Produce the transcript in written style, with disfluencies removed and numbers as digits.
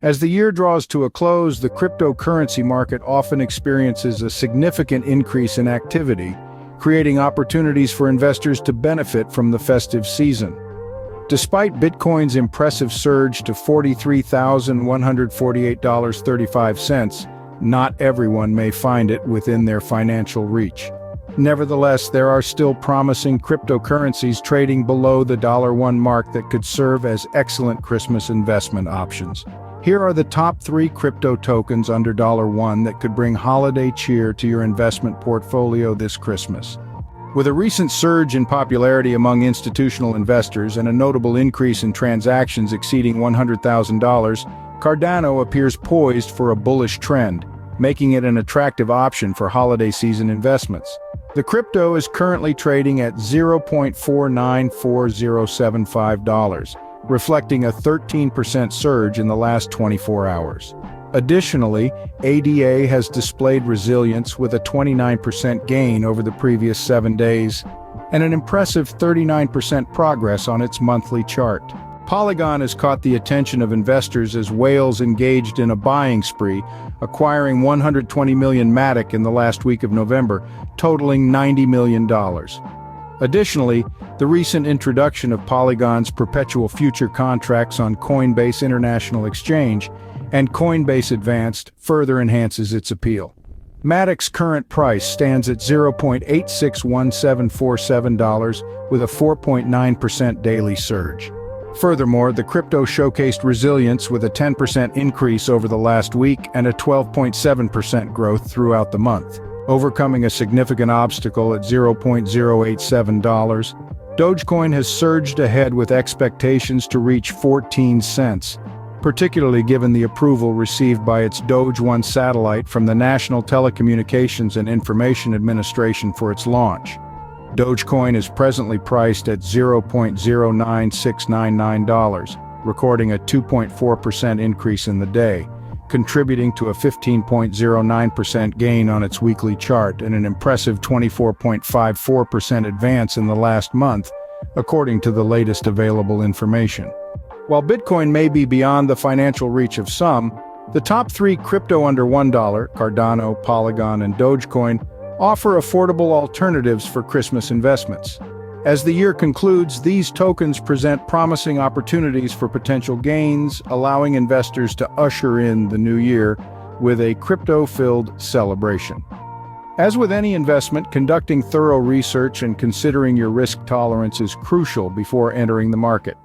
As the year draws to a close, the cryptocurrency market often experiences a significant increase in activity, creating opportunities for investors to benefit from the festive season. Despite Bitcoin's impressive surge to $43,148.35, not everyone may find it within their financial reach. Nevertheless, there are still promising cryptocurrencies trading below the $1 mark that could serve as excellent Christmas investment options. Here are the top 3 crypto tokens under $1 that could bring holiday cheer to your investment portfolio this Christmas. With a recent surge in popularity among institutional investors and a notable increase in transactions exceeding $100,000, Cardano appears poised for a bullish trend, making it an attractive option for holiday season investments. The crypto is currently trading at $0.494075, reflecting a 13% surge in the last 24 hours. Additionally, ADA has displayed resilience with a 29% gain over the previous 7 days and an impressive 39% progress on its monthly chart. Polygon has caught the attention of investors as whales engaged in a buying spree, acquiring 120 million Matic in the last week of November, totaling $90 million. Additionally, the recent introduction of Polygon's perpetual future contracts on Coinbase International Exchange and Coinbase Advanced further enhances its appeal. Matic's current price stands at $0.861747 with a 4.9% daily surge. Furthermore, the crypto showcased resilience with a 10% increase over the last week and a 12.7% growth throughout the month. Overcoming a significant obstacle at $0.087, Dogecoin has surged ahead with expectations to reach 14 cents, particularly given the approval received by its Doge 1 satellite from the National Telecommunications and Information Administration for its launch. Dogecoin is presently priced at $0.09699, recording a 2.4% increase in the day, contributing to a 15.09% gain on its weekly chart and an impressive 24.54% advance in the last month, according to the latest available information. While Bitcoin may be beyond the financial reach of some, the top 3 crypto under $1, Cardano, Polygon, and Dogecoin, offer affordable alternatives for Christmas investments. As the year concludes, these tokens present promising opportunities for potential gains, allowing investors to usher in the new year with a crypto-filled celebration. As with any investment, conducting thorough research and considering your risk tolerance is crucial before entering the market.